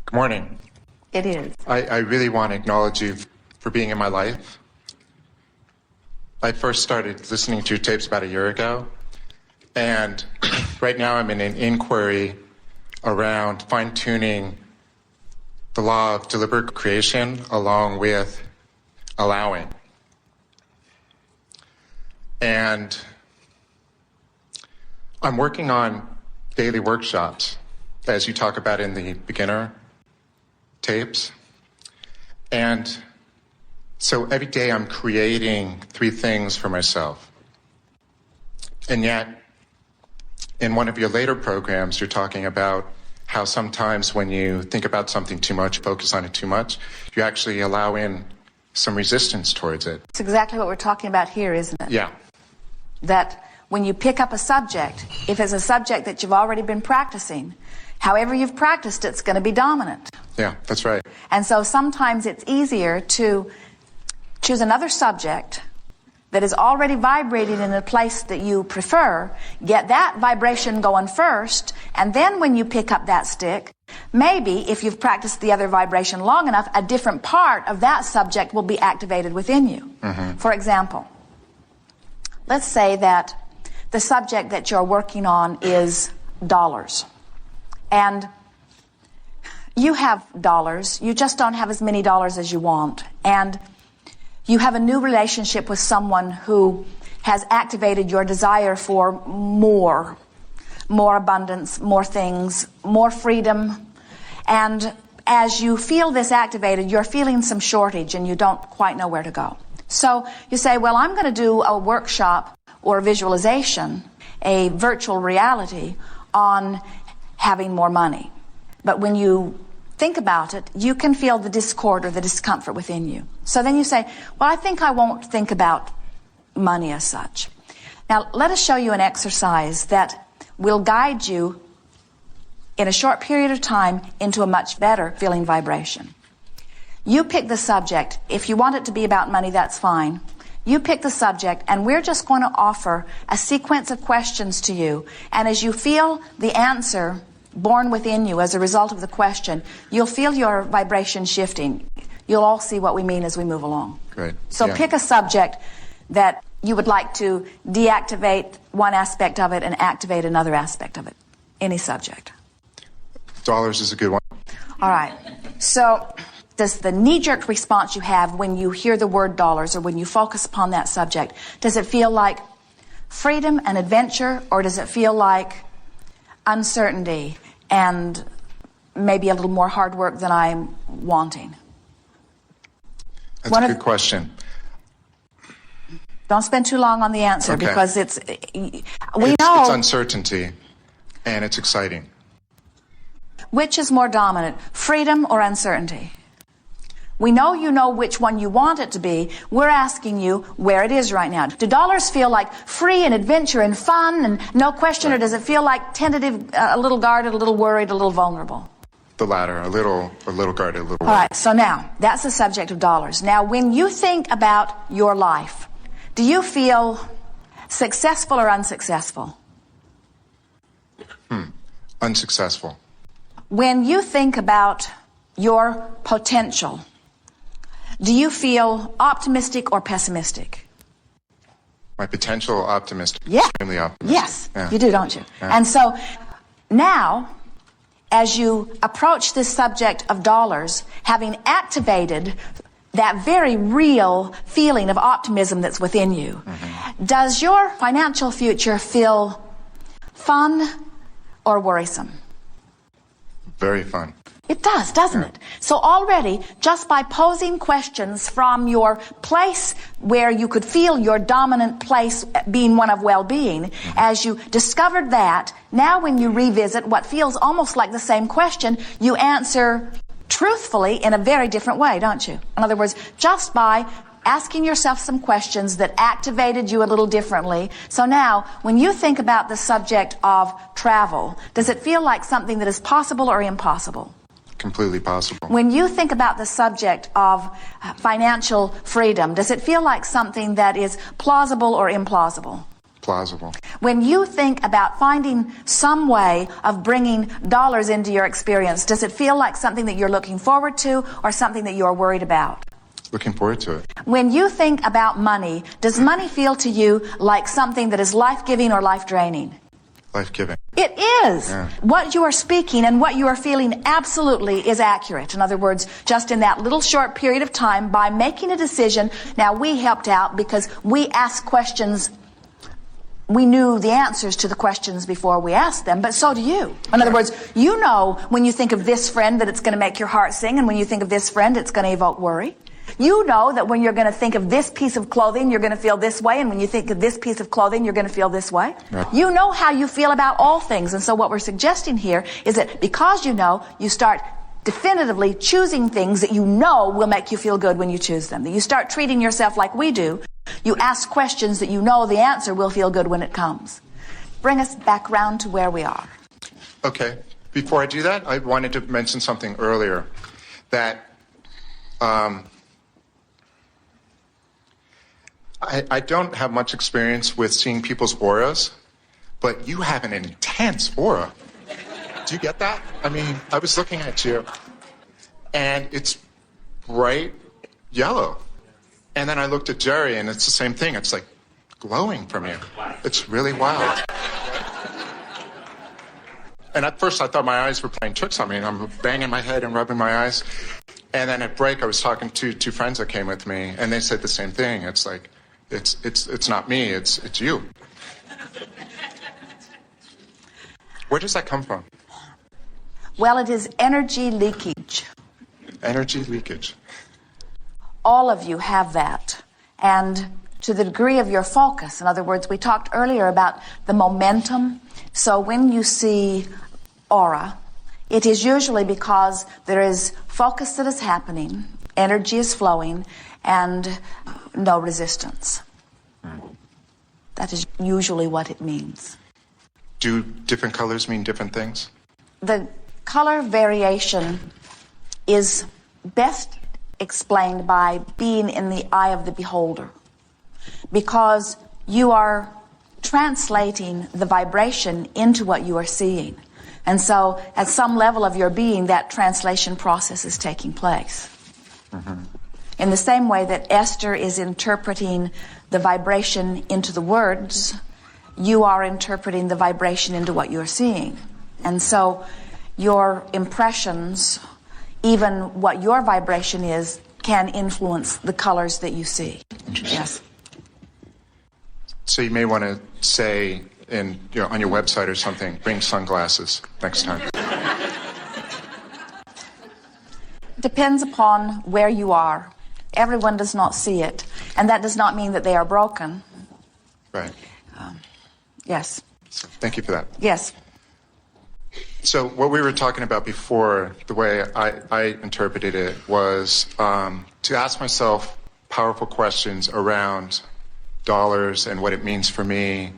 Good morning. It is. I really want to acknowledge you for being in my life. I first started listening to your tapes about a year ago, and right now I'm in an inquiry around fine-tuning the law of deliberate creation along with allowing. And I'm working on daily workshops, as you talk about in the beginner tapes. And so every day I'm creating 3 things for myself. And yet, in one of your later programs, you're talking about how sometimes when you think about something too much, focus on it too much, you actually allow in some resistance towards it. It's exactly what we're talking about here, isn't it? Yeah. That when you pick up a subject, if it's a subject that you've already been practicing, however you've practiced it's going to be dominant. Yeah, that's right. And so sometimes it's easier to choose another subject that is already vibrating in a place that you prefer, get that vibration going first, and then when you pick up that stick, maybe if you've practiced the other vibration long enough, a different part of that subject will be activated within you. Mm-hmm. For example, let's say that the subject that you're working on is dollars. And you have dollars, you just don't have as many dollars as you want. And you have a new relationship with someone who has activated your desire for more abundance, more things, more freedom. And as you feel this activated, you're feeling some shortage and you don't quite know where to go. So you say, well, I'm going to do a workshop or a visualization, a virtual reality on having more money. But when you think about it, you can feel the discord or the discomfort within you. So then you say, well, I think I won't think about money as such. Now, let us show you an exercise that will guide you in a short period of time into a much better feeling vibration. You pick the subject. If you want it to be about money, that's fine. You pick the subject, and we're just going to offer a sequence of questions to you. And as you feel the answer born within you as a result of the question, you'll feel your vibration shifting. You'll all see what we mean as we move along. Great. So yeah. Pick a subject that you would like to deactivate one aspect of it and activate another aspect of it. Any subject. Dollars is a good one. All right. So does the knee-jerk response you have when you hear the word dollars or when you focus upon that subject, does it feel like freedom and adventure, or does it feel like uncertainty and maybe a little more hard work than I'm wanting? That's a good question. Don't spend too long on the answer, okay. Because we know it's uncertainty and it's exciting. Which is more dominant, freedom or uncertainty? We know you know which one you want it to be. We're asking you where it is right now. Do dollars feel like free and adventure and fun and no question, right, or does it feel like tentative, a little guarded, a little worried, a little vulnerable? The latter, a little guarded, a little worried. All right, so now, that's the subject of dollars. Now, when you think about your life, do you feel successful or unsuccessful? Unsuccessful. When you think about your potential, do you feel optimistic or pessimistic? My potential, optimistic. Yeah. Extremely optimistic. Yes, yeah. You do, don't you? Yeah. And so now, as you approach this subject of dollars, having activated that very real feeling of optimism that's within you, does your financial future feel fun or worrisome? Very fun. It does, doesn't it? So already, just by posing questions from your place where you could feel your dominant place being one of well-being, as you discovered that, now when you revisit what feels almost like the same question, you answer truthfully in a very different way, don't you? In other words, just by asking yourself some questions that activated you a little differently. So now, when you think about the subject of travel, does it feel like something that is possible or impossible? Completely possible. When you think about the subject of financial freedom, does it feel like something that is plausible or implausible? plausible. When you think about finding some way of bringing dollars into your experience, does it feel like something that you're looking forward to or something that you're worried about? Looking forward to it. When you think about money, does money feel to you like something that is life-giving or life-draining? Life-giving. It is. Yeah. What you are speaking and what you are feeling absolutely is accurate. In other words, just in that little short period of time, by making a decision, now we helped out because we asked questions. We knew the answers to the questions before we asked them, but so do you. In other words, you know when you think of this friend that it's going to make your heart sing, and when you think of this friend, it's going to evoke worry. You know that when you're going to think of this piece of clothing, you're going to feel this way, and when you think of this piece of clothing, you're going to feel this way. Right. You know how you feel about all things, and so what we're suggesting here is that because you know, you start definitively choosing things that you know will make you feel good when you choose them. That you start treating yourself like we do. You ask questions that you know the answer will feel good when it comes. Bring us back round to where we are. Okay. Before I do that, I wanted to mention something earlier that I don't have much experience with seeing people's auras, but you have an intense aura. Do you get that? I mean, I was looking at you, and it's bright yellow. And then I looked at Jerry, and it's the same thing. It's like glowing from you. It's really wild. And at first, I thought my eyes were playing tricks on me, and I'm banging my head and rubbing my eyes. And then at break, I was talking to two friends that came with me, and they said the same thing. It's like, it's not me, it's you. Where does that come from? Well, it is energy leakage. Energy leakage. All of you have that. And to the degree of your focus, in other words, we talked earlier about the momentum. So when you see aura, it is usually because there is focus that is happening, energy is flowing, and no resistance. That is usually what it means. Do different colors mean different things? The color variation is best explained by being in the eye of the beholder, because you are translating the vibration into what you are seeing. And so at some level of your being, that translation process is taking place. Mm-hmm. In the same way that Esther is interpreting the vibration into the words, you are interpreting the vibration into what you're seeing. And so your impressions, even what your vibration is, can influence the colors that you see. Yes. So you may want to say on your website or something, bring sunglasses next time. Depends upon where you are. Everyone does not see it. And that does not mean that they are broken. Right. Yes. So thank you for that. Yes. So what we were talking about before, the way I interpreted it was to ask myself powerful questions around dollars and what it means for me.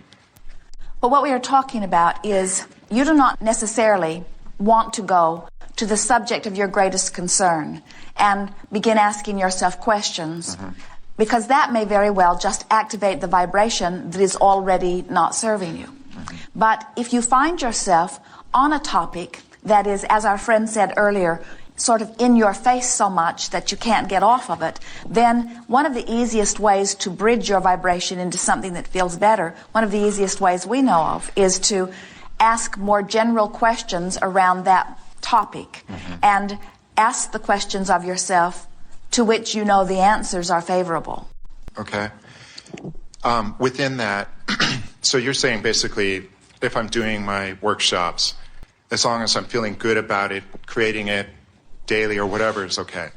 But what we are talking about is you do not necessarily want to go to the subject of your greatest concern and begin asking yourself questions, mm-hmm. because that may very well just activate the vibration that is already not serving you. Mm-hmm. But if you find yourself on a topic that is, as our friend said earlier, sort of in your face so much that you can't get off of it, then one of the easiest ways to bridge your vibration into something that feels better, one of the easiest ways we know of, is to ask more general questions around that topic, mm-hmm. and ask the questions of yourself to which you know the answers are favorable. Okay. Within that, so you're saying basically, if I'm doing my workshops, as long as I'm feeling good about it, creating it daily or whatever is okay.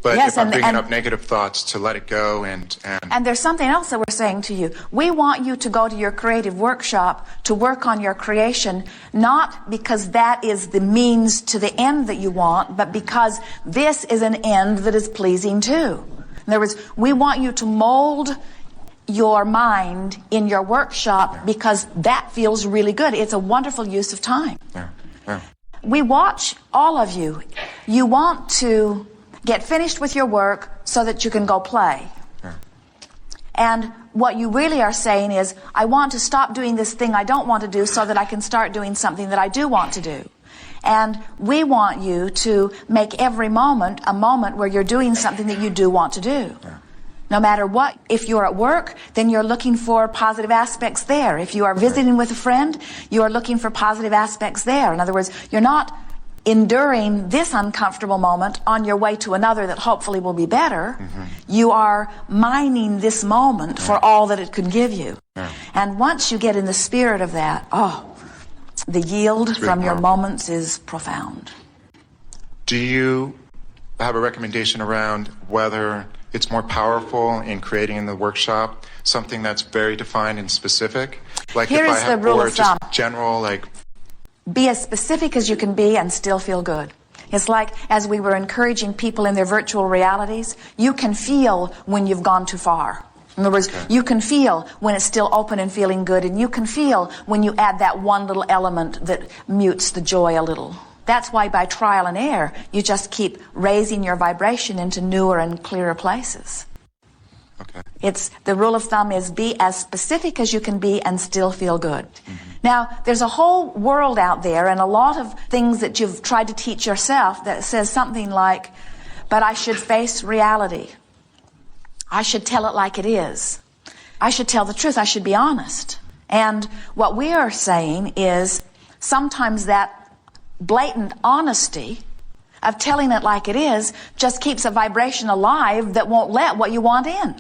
But yes, if I'm bringing up negative thoughts, to let it go and there's something else that we're saying to you. We want you to go to your creative workshop to work on your creation, not because that is the means to the end that you want, but because this is an end that is pleasing too. In other words, we want you to mold your mind in your workshop because that feels really good. It's a wonderful use of time. Yeah. Yeah. We watch all of you. You want to get finished with your work so that you can go play. Yeah. And what you really are saying is, I want to stop doing this thing I don't want to do so that I can start doing something that I do want to do. And we want you to make every moment a moment where you're doing something that you do want to do. Yeah. No matter what, if you're at work, then you're looking for positive aspects there. If you are visiting with a friend, you are looking for positive aspects there. In other words, you're not enduring this uncomfortable moment on your way to another that hopefully will be better. You are mining this moment for all that it could give you. And once you get in the spirit of that, the yield from your moments is profound. Do you have a recommendation around whether it's more powerful in creating in the workshop something that's very defined and specific? Like Here if is I have, the rule or of just thumb. general, like, Be as specific as you can be and still feel good. It's like, as we were encouraging people in their virtual realities, you can feel when you've gone too far. In other words, you can feel when it's still open and feeling good, and you can feel when you add that one little element that mutes the joy a little. That's why by trial and error, you just keep raising your vibration into newer and clearer places. okay. It's the rule of thumb is be as specific as you can be and still feel good. Now, there's a whole world out there and a lot of things that you've tried to teach yourself that says something like, but I should face reality. I should tell it like it is. I should tell the truth. I should be honest. And what we are saying is sometimes that blatant honesty of telling it like it is just keeps a vibration alive that won't let what you want in.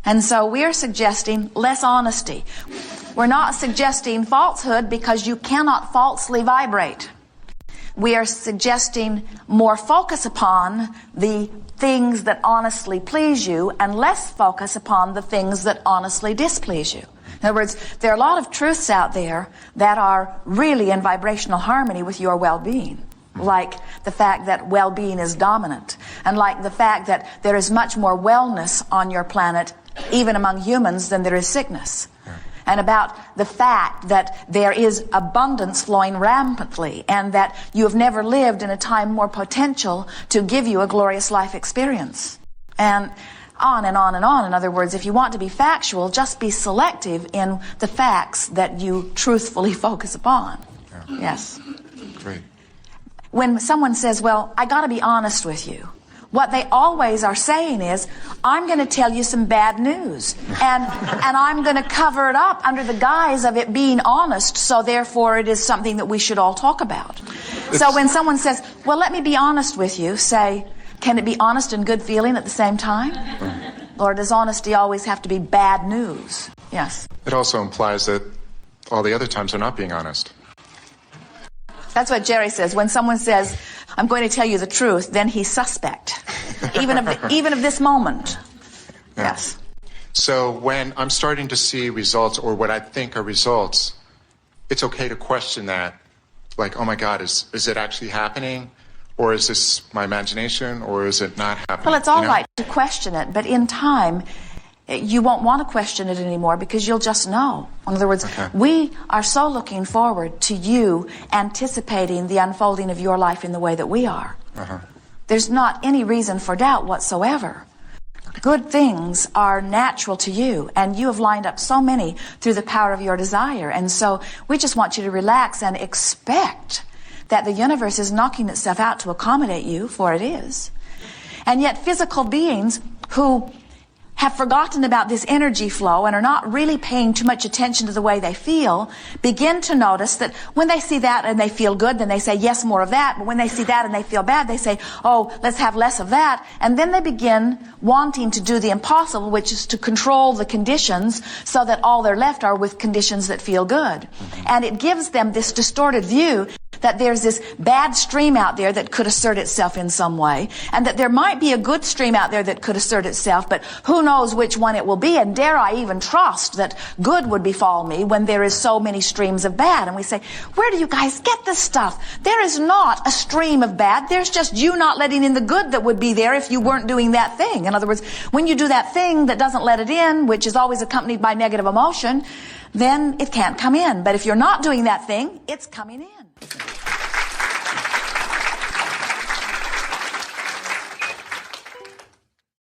And so we're suggesting less honesty. We're not suggesting falsehood because you cannot falsely vibrate. We are suggesting more focus upon the things that honestly please you and less focus upon the things that honestly displease you. In other words, there are a lot of truths out there that are really in vibrational harmony with your well-being. Like the fact that well-being is dominant, and like the fact that there is much more wellness on your planet, even among humans, than there is sickness. And about the fact that there is abundance flowing rampantly, and that you have never lived in a time more potential to give you a glorious life experience. And on and on and on. In other words, if you want to be factual, just be selective in the facts that you truthfully focus upon. Yes. Great. When someone says, well, I got to be honest with you, what they always are saying is, I'm going to tell you some bad news, and I'm going to cover it up under the guise of it being honest, so therefore it is something that we should all talk about. So when someone says, well, let me be honest with you, say, can it be honest and good feeling at the same time? Or does honesty always have to be bad news? Yes. It also implies that all the other times they're not being honest. That's what Jerry says. When someone says, I'm going to tell you the truth, then he's suspect. Even of this moment. Yeah. Yes. So when I'm starting to see results, or what I think are results, it's okay to question that. Like, oh my God, is it actually happening? Or is this my imagination? Or is it not happening? Well, it's all right to question it, but in time, you won't want to question it anymore because you'll just know. In other words, we are so looking forward to you anticipating the unfolding of your life in the way that we are. There's not any reason for doubt whatsoever. Good things are natural to you, and you have lined up so many through the power of your desire. And so we just want you to relax and expect that the universe is knocking itself out to accommodate you, for it is. And yet physical beings who have forgotten about this energy flow and are not really paying too much attention to the way they feel, begin to notice that when they see that and they feel good, then they say, yes, more of that. But when they see that and they feel bad, they say, oh, let's have less of that. And then they begin wanting to do the impossible, which is to control the conditions so that all they're left are with conditions that feel good. And it gives them this distorted view that there's this bad stream out there that could assert itself in some way, and that there might be a good stream out there that could assert itself, but who knows which one it will be, and dare I even trust that good would befall me when there is so many streams of bad. And we say, where do you guys get this stuff? There is not a stream of bad. There's just you not letting in the good that would be there if you weren't doing that thing. In other words, when you do that thing that doesn't let it in, which is always accompanied by negative emotion, then it can't come in. But if you're not doing that thing, it's coming in.